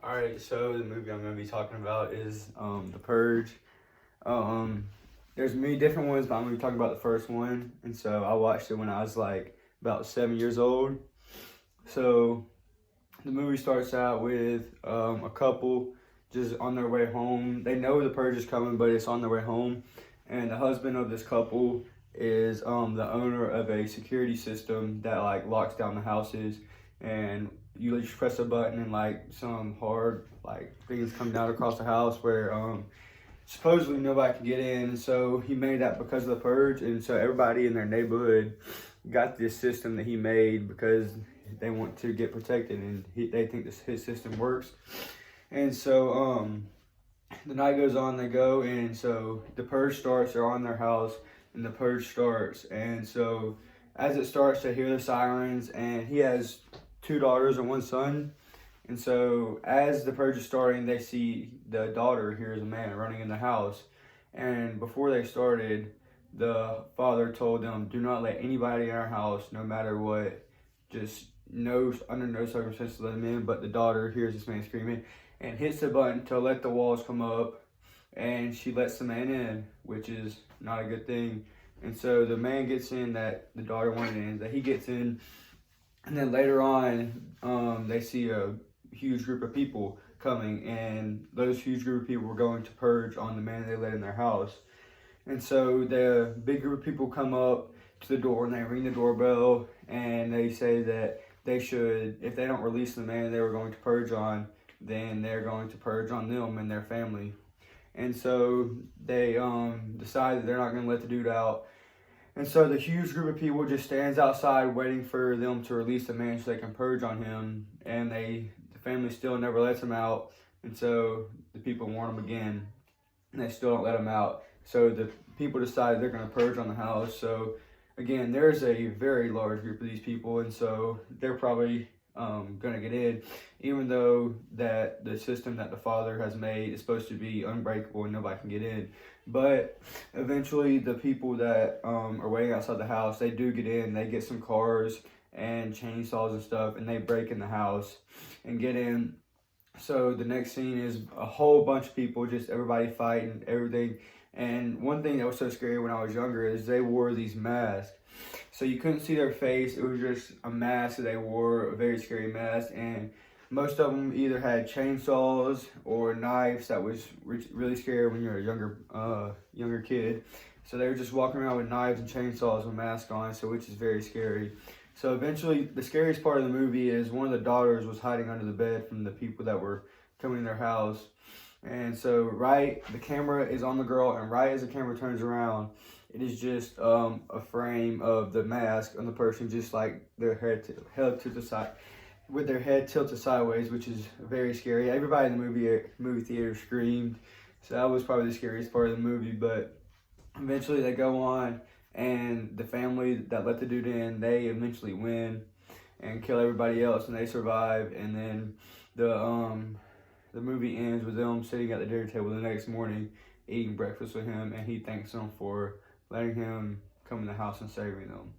Alright, so the movie I'm going to be talking about is The Purge. There's many different ones, but I'm going to be talking about the first one. And so I watched it when I was like about 7 years old. So the movie starts out with a couple just on their way home. They know the purge is coming, but it's on their way home. And the husband of this couple is the owner of a security system that like locks down the houses, and you just press a button and like some hard like things come down across the house where supposedly nobody can get in. And so he made that because of the purge, and so everybody in their neighborhood got this system that he made because they want to get protected, and they think his system works. And so the night goes on, they go, and so the purge starts. They're on their house, and the purge starts. And so as it starts, they hear the sirens, and he has 2 daughters and 1 son. And so as the purge is starting, they see the daughter hears a man running in the house. And before they started, the father told them, do not let anybody in our house, no matter what, just under no circumstances let him in. But the daughter hears this man screaming and hits the button to let the walls come up, and she lets the man in, which is not a good thing. And so the man gets in that the daughter wanted in, that he gets in. And then later on, they see a huge group of people coming, and those huge group of people were going to purge on the man they let in their house. And so the big group of people come up to the door, and they ring the doorbell, and they say that they should, if they don't release the man they were going to purge on, then they're going to purge on them and their family. And so they decide that they're not going to let the dude out. And so the huge group of people just stands outside waiting for them to release the man so they can purge on him. And the family still never lets him out. And so the people warn him again, and they still don't let him out. So the people decide they're going to purge on the house. So again, there's a very large group of these people, and so they're probably going to get in, even though that the system that the father has made is supposed to be unbreakable and nobody can get in. But eventually the people that are waiting outside the house, they do get in. They get some cars and chainsaws and stuff, and they break in the house and get in. So the next scene is a whole bunch of people, just everybody fighting, everything. And one thing that was so scary when I was younger is they wore these masks. So you couldn't see their face. It was just a mask that they wore, a very scary mask. And most of them either had chainsaws or knives. That was really scary when you're a younger kid. So they were just walking around with knives and chainsaws with masks on, so which is very scary. So eventually, the scariest part of the movie is one of the daughters was hiding under the bed from the people that were coming to their house. And so the camera is on the girl, and right as the camera turns around, it is just a frame of the mask on the person, just like their head held to the side, with their head tilted sideways, which is very scary. Everybody in the movie theater screamed. So that was probably the scariest part of the movie. But eventually they go on, and the family that let the dude in, they eventually win and kill everybody else, and they survive. And then the movie ends with them sitting at the dinner table the next morning eating breakfast with him, and he thanks them for letting him come in the house and saving them.